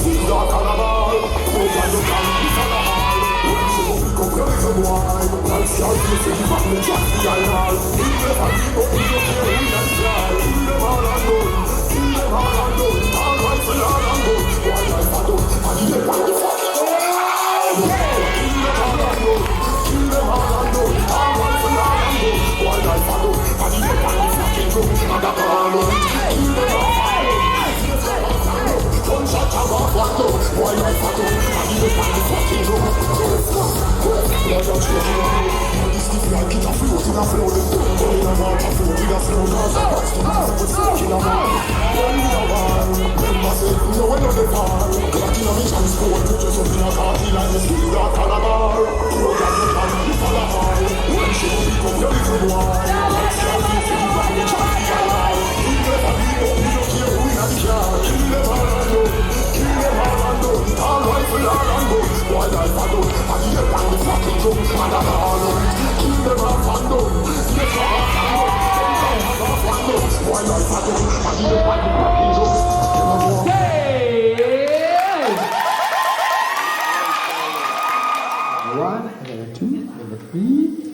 Caesar Calabar, we got the candy Salahar. When she go pick up your little boy, like shark, you see the back, the jack, the island. In the valley, but we don't care who can fly. Kill them all and go, kill them all and go. All rifle all and go. Wildlife I do, and you get back the fucking world. Kill them all and go, kill them all and go. All rifle all and go. Wildlife I do, and you get back the fucking world. And I call out, kill them all and go. Gunshot a walk one low. Wildlife I do, and you get back the fucking world. Blood out your hand. This is like it a float in a flow. Going in a water float in a flow. Cause I watch the man with smoke in a man. When we are war, remember say, no one of the far. Clock in a me transport, pictures up in a party like the skills at Calabar. Program the plan, you follow hard. When she go pick up your little boy. Like shark, you see the back, the jack, the island. In the valley, but we don't care who in a car. Kill them all and go, kill them all and go. All rifle all and go. Wildlife I do, and you get back the fucking drum. And I call out, kill them off and go. Get them off and go. Guns off and go. Wildlife I do, and you get back the fucking drum. One, number two, number three.